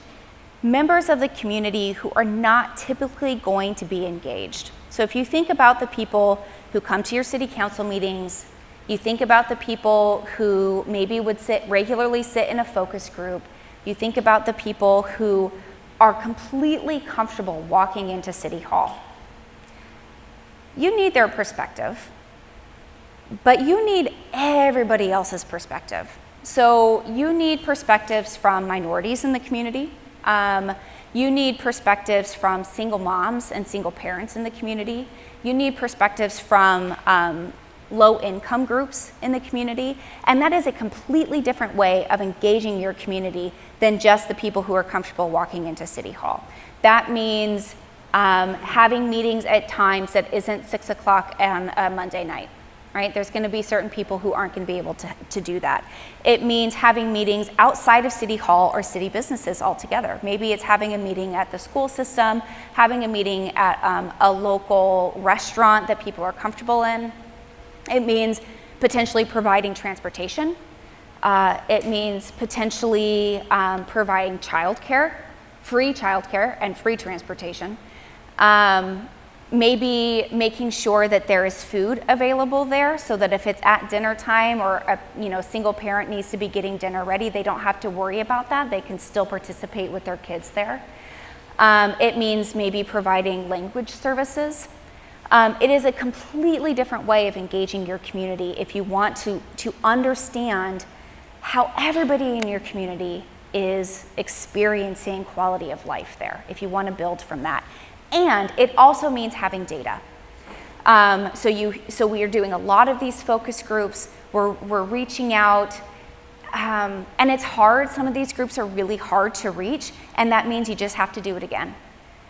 E: members of the community who are not typically going to be engaged. So if you think about the people who come to your city council meetings, you think about the people who maybe would regularly sit in a focus group, you think about the people who are completely comfortable walking into City Hall. You need their perspective, but you need everybody else's perspective. So you need perspectives from minorities in the community. You need perspectives from single moms and single parents in the community. You need perspectives from low-income groups in the community. And that is a completely different way of engaging your community than just the people who are comfortable walking into City Hall. That means having meetings at times that isn't 6 o'clock on a Monday night. Right? There's going to be certain people who aren't going to be able to do that. It means having meetings outside of City Hall or city businesses altogether. Maybe it's having a meeting at the school system, having a meeting at a local restaurant that people are comfortable in. It means potentially providing transportation. It means potentially providing childcare, free childcare and free transportation. Maybe making sure that there is food available there so that if it's at dinner time or a single parent needs to be getting dinner ready, they don't have to worry about that. They can still participate with their kids there. It means maybe providing language services. It is a completely different way of engaging your community if you want to understand how everybody in your community is experiencing quality of life there, if you want to build from that. And it also means having data. So we are doing a lot of these focus groups. We're reaching out, and it's hard. Some of these groups are really hard to reach, and that means you just have to do it again.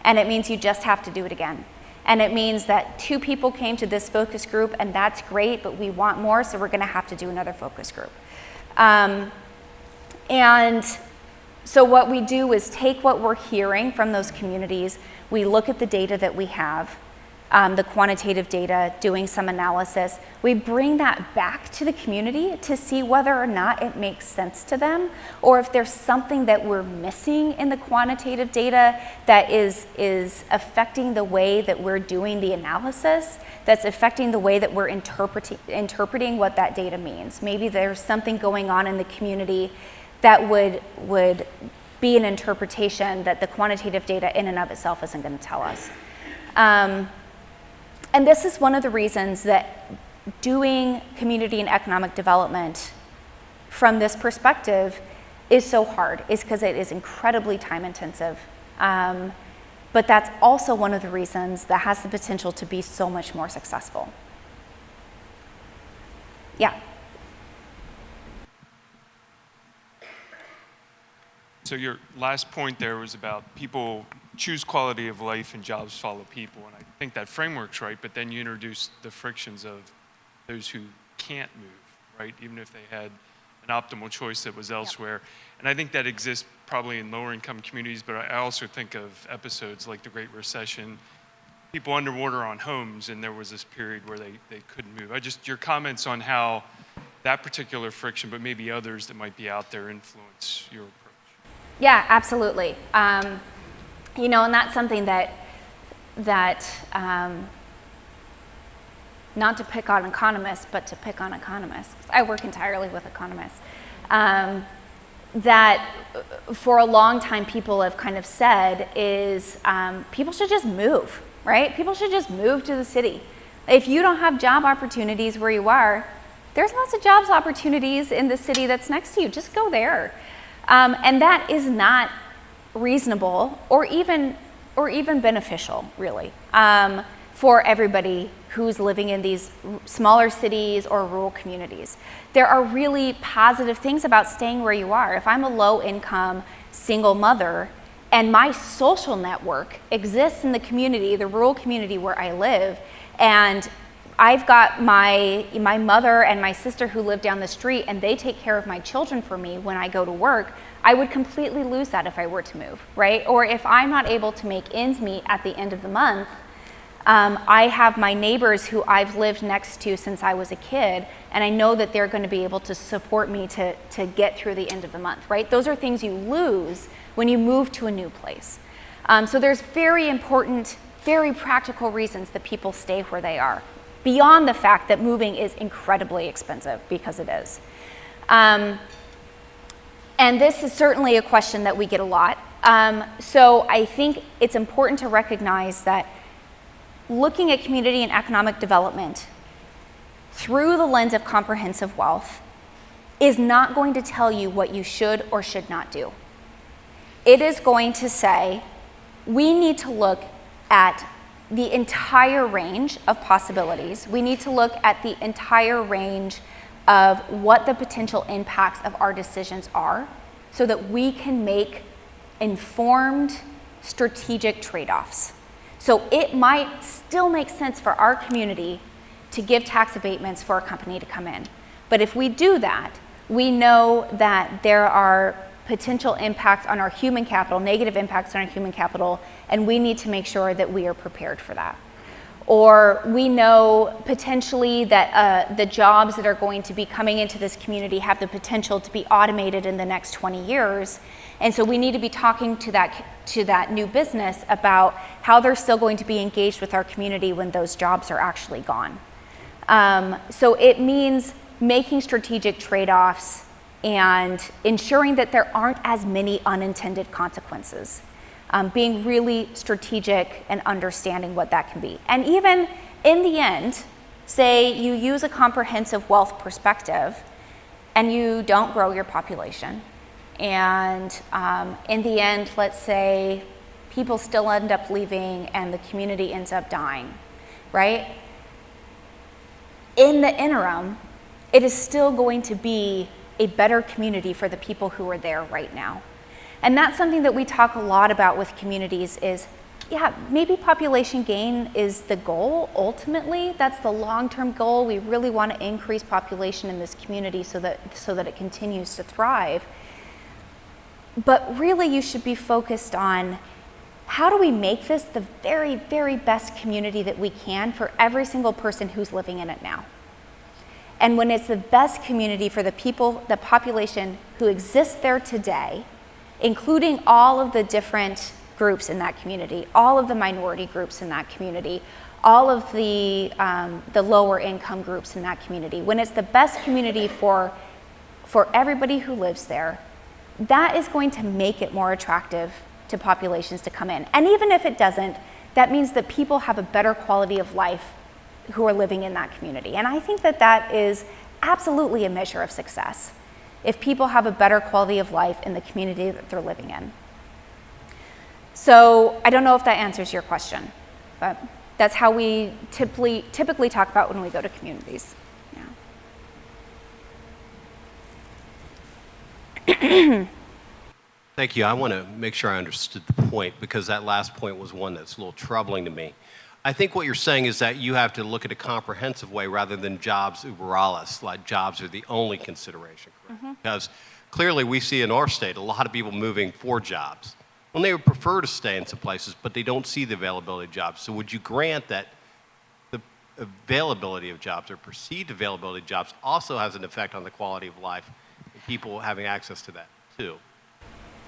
E: And it means you just have to do it again. And it means that 2 people came to this focus group, and that's great, but we want more, so we're going to have to do another focus group. And so what we do is take what we're hearing from those communities, we look at the data that we have, the quantitative data, doing some analysis. We bring that back to the community to see whether or not it makes sense to them, or if there's something that we're missing in the quantitative data that is affecting the way that we're doing the analysis, that's affecting the way that we're interpreting what that data means. Maybe there's something going on in the community that would be an interpretation that the quantitative data in and of itself isn't going to tell us. And this is one of the reasons that doing community and economic development from this perspective is so hard, is because it is incredibly time intensive. But that's also one of the reasons that has the potential to be so much more successful. Yeah.
G: So your last point there was about people choose quality of life and jobs follow people. And I think that framework's right, but then you introduce the frictions of those who can't move, right? Even if they had an optimal choice that was elsewhere. And I think that exists probably in lower income communities, but I also think of episodes like the Great Recession, people underwater on homes, and there was this period where they couldn't move. Your comments on how that particular friction, but maybe others that might be out there, influence your approach.
E: Yeah, absolutely. And that's something that not to pick on economists, but to pick on economists. I work entirely with economists. That for a long time people have kind of said is people should just move, right? People should just move to the city. If you don't have job opportunities where you are, there's lots of jobs opportunities in the city that's next to you. Just go there. And that is not reasonable or even beneficial, really, for everybody who's living in these smaller cities or rural communities. There are really positive things about staying where you are. If I'm a low-income single mother and my social network exists in the community, the rural community where I live, and I've got my mother and my sister who live down the street and they take care of my children for me when I go to work, I would completely lose that if I were to move, right? Or if I'm not able to make ends meet at the end of the month, I have my neighbors who I've lived next to since I was a kid, and I know that they're going to be able to support me to get through the end of the month, right? Those are things you lose when you move to a new place. So there's very important, very practical reasons that people stay where they are, beyond the fact that moving is incredibly expensive, because it is. And this is certainly a question that we get a lot. So I think it's important to recognize that looking at community and economic development through the lens of comprehensive wealth is not going to tell you what you should or should not do. It is going to say, we need to look at the entire range of possibilities. We need to look at the entire range of what the potential impacts of our decisions are so that we can make informed, strategic trade-offs. So it might still make sense for our community to give tax abatements for a company to come in. But if we do that, we know that there are potential impacts on our human capital, negative impacts on our human capital, and we need to make sure that we are prepared for that. Or we know potentially that the jobs that are going to be coming into this community have the potential to be automated in the next 20 years. And so we need to be talking to that new business about how they're still going to be engaged with our community when those jobs are actually gone. So it means making strategic trade-offs and ensuring that there aren't as many unintended consequences. Being really strategic and understanding what that can be. And even in the end, say you use a comprehensive wealth perspective and you don't grow your population. And in the end, let's say people still end up leaving and the community ends up dying, right? In the interim, it is still going to be a better community for the people who are there right now. And that's something that we talk a lot about with communities is, yeah, maybe population gain is the goal ultimately. That's the long-term goal. We really want to increase population in this community so that it continues to thrive. But really you should be focused on how do we make this the very, very best community that we can for every single person who's living in it now. And when it's the best community for the people, the population who exists there today, including all of the different groups in that community, all of the minority groups in that community, all of the lower income groups in that community, when it's the best community for everybody who lives there, that is going to make it more attractive to populations to come in. And even if it doesn't, that means that people have a better quality of life who are living in that community. And I think that that is absolutely a measure of success, if people have a better quality of life in the community that they're living in. So I don't know if that answers your question, but that's how we typically talk about when we go to communities. Yeah.
H: Thank you. I want to make sure I understood the point, because that last point was one that's a little troubling to me. I think what you're saying is that you have to look at a comprehensive way rather than jobs uber alles, like jobs are the only consideration, correct? Mm-hmm. Because clearly we see in our state a lot of people moving for jobs. Well, they would prefer to stay in some places, but they don't see the availability of jobs. So would you grant that the availability of jobs or perceived availability of jobs also has an effect on the quality of life and people having access to that too?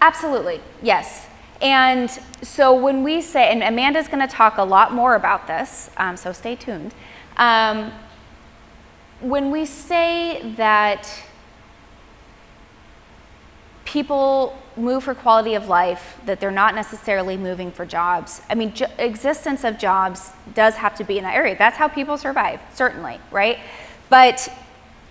E: Absolutely, yes. And so when we say, and Amanda's going to talk a lot more about this, so stay tuned. When we say that people move for quality of life, that they're not necessarily moving for jobs, I mean, existence of jobs does have to be in that area. That's how people survive, certainly, right?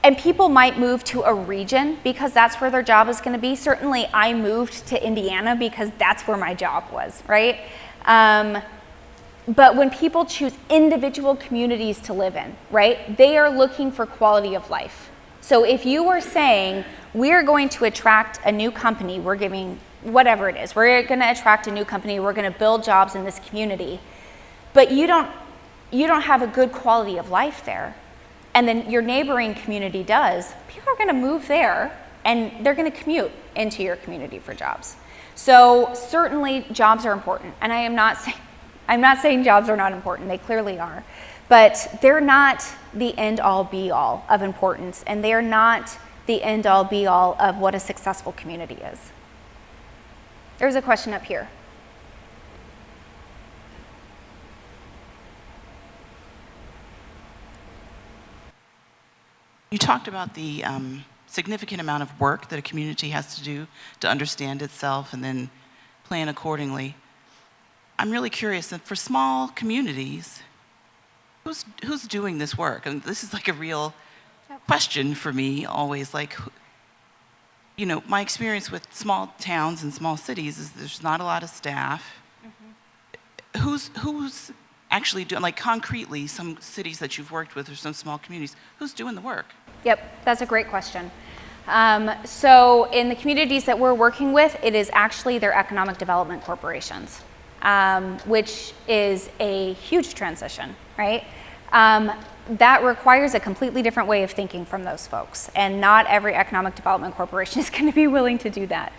E: And people might move to a region because that's where their job is going to be. Certainly, I moved to Indiana because that's where my job was, right? But when people choose individual communities to live in, right, they are looking for quality of life. So if you were saying, we're going to attract a new company, we're giving whatever it is, we're going to attract a new company, we're going to build jobs in this community, but you don't have a good quality of life there, and then your neighboring community does, people are going to move there and they're going to commute into your community for jobs. So certainly jobs are important, and I'm not saying jobs are not important, they clearly are, but they're not the end all be all of importance, and they're not the end all be all of what a successful community is. There's a question up here.
B: You talked about the significant amount of work that a community has to do to understand itself and then plan accordingly. I'm really curious that for small communities, who's doing this work? And this is like a real question for me always, like, you know, my experience with small towns and small cities is there's not a lot of staff. Mm-hmm. Who's actually doing, like concretely, some cities that you've worked with or some small communities, who's doing the work?
E: Yep, that's a great question. So in the communities that we're working with, it is actually their economic development corporations, which is a huge transition, right? That requires a completely different way of thinking from those folks, and not every economic development corporation is going to be willing to do that.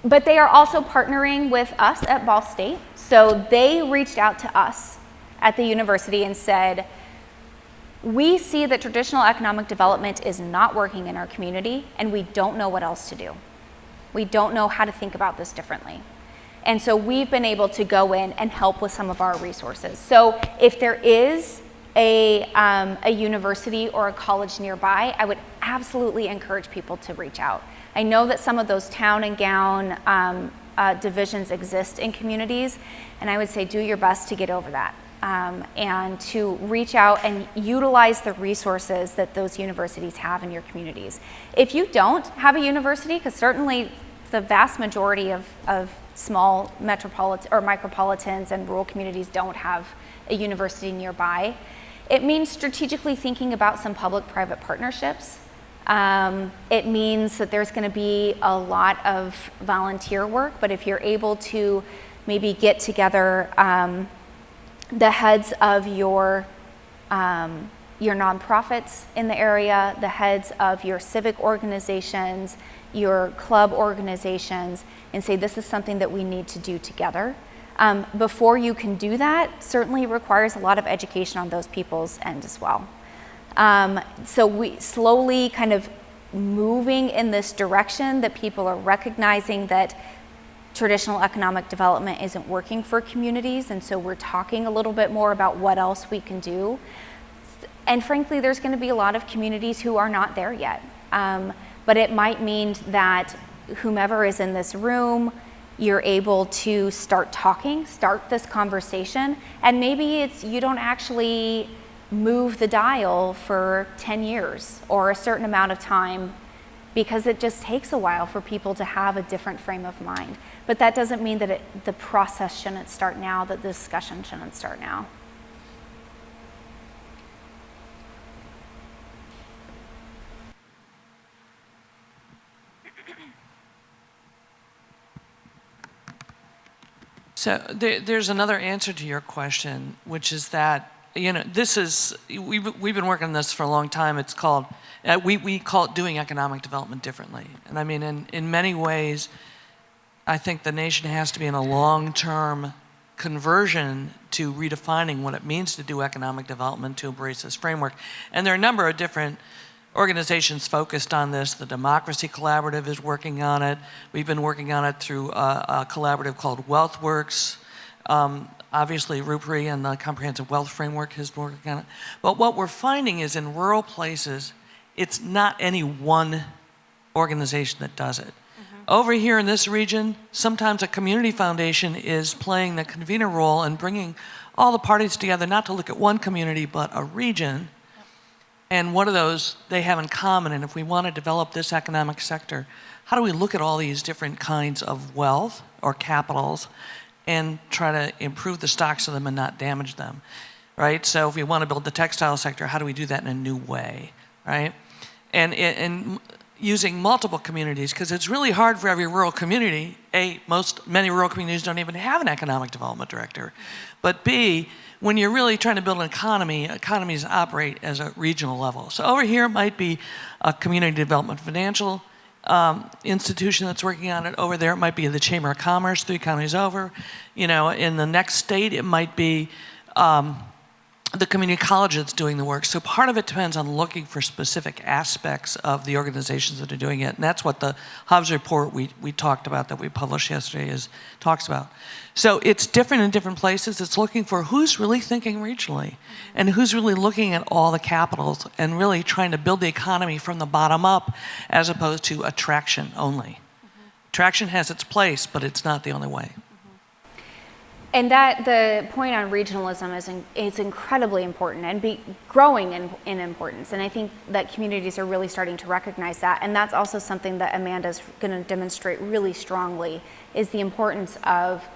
E: But they are also partnering with us at Ball State. So they reached out to us at the university and said, we see that traditional economic development is not working in our community, and we don't know what else to do. We don't know how to think about this differently. And so we've been able to go in and help with some of our resources. So if there is a university or a college nearby, I would absolutely encourage people to reach out. I know that some of those town and gown divisions exist in communities, and I would say do your best to get over that and to reach out and utilize the resources that those universities have in your communities. If you don't have a university, because certainly the vast majority of small metropolitan or micropolitans and rural communities don't have a university nearby, it means strategically thinking about some public-private partnerships. It means that there's going to be a lot of volunteer work, but if you're able to maybe get together the heads of your nonprofits in the area, the heads of your civic organizations, your club organizations, and say this is something that we need to do together. Before you can do that, certainly requires a lot of education on those people's end as well. So we slowly kind of moving in this direction that people are recognizing that traditional economic development isn't working for communities, and so we're talking a little bit more about what else we can do. And frankly, there's going to be a lot of communities who are not there yet. But it might mean that whomever is in this room, you're able to start talking, start this conversation, and maybe it's you don't actually move the dial for 10 years or a certain amount of time, because it just takes a while for people to have a different frame of mind. But that doesn't mean that the process shouldn't start now, that the discussion shouldn't start now.
I: So there's another answer to your question, which is that, this is, we've been working on this for a long time. It's called, we call it doing economic development differently. And I mean, in many ways, I think the nation has to be in a long-term conversion to redefining what it means to do economic development, to embrace this framework. And there are a number of different organizations focused on this. The Democracy Collaborative is working on it. We've been working on it through a collaborative called WealthWorks. Obviously, Rupri and the Comprehensive Wealth Framework has been working on it. But what we're finding is in rural places, it's not any one organization that does it. Over here in this region, sometimes a community foundation is playing the convener role and bringing all the parties together, not to look at one community, but a region. And what do those they have in common? And if we want to develop this economic sector, how do we look at all these different kinds of wealth or capitals and try to improve the stocks of them and not damage them, right? So if we want to build the textile sector, how do we do that in a new way, right? And using multiple communities, because it's really hard for every rural community. Many rural communities don't even have an economic development director. But B, when you're really trying to build an economy, economies operate as a regional level. So over here it might be a community development financial institution that's working on it. Over there it might be the Chamber of Commerce 3 counties over. In the next state it might be the community college that's doing the work. So part of it depends on looking for specific aspects of the organizations that are doing it. And that's what the Hubs report we talked about that we published yesterday talks about. So it's different in different places. It's looking for who's really thinking regionally and who's really looking at all the capitals and really trying to build the economy from the bottom up as opposed to attraction only. Attraction has its place, but it's not the only way.
E: And that the point on regionalism is incredibly important and growing in importance. And I think that communities are really starting to recognize that. And that's also something that Amanda's going to demonstrate really strongly, is the importance of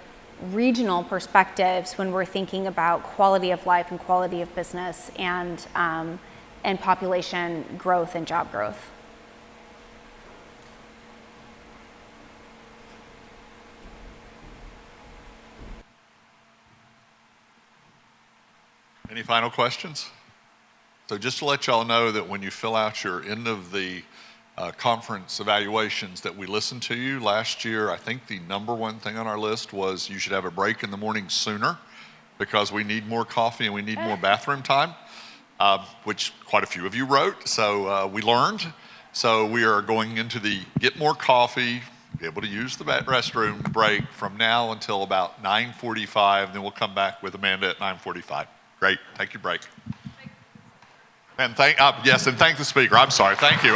E: regional perspectives when we're thinking about quality of life and quality of business and population growth and job growth.
A: Any final questions? So just to let y'all know that when you fill out your end of the conference evaluations that we listened to you last year, I think the number one thing on our list was you should have a break in the morning sooner because we need more coffee and we need more bathroom time, which quite a few of you wrote. So we learned. So we are going into the get more coffee, be able to use the restroom break from now until about 9:45, and then we'll come back with Amanda at 9:45. Great, take your break. And thank the speaker. I'm sorry, thank you.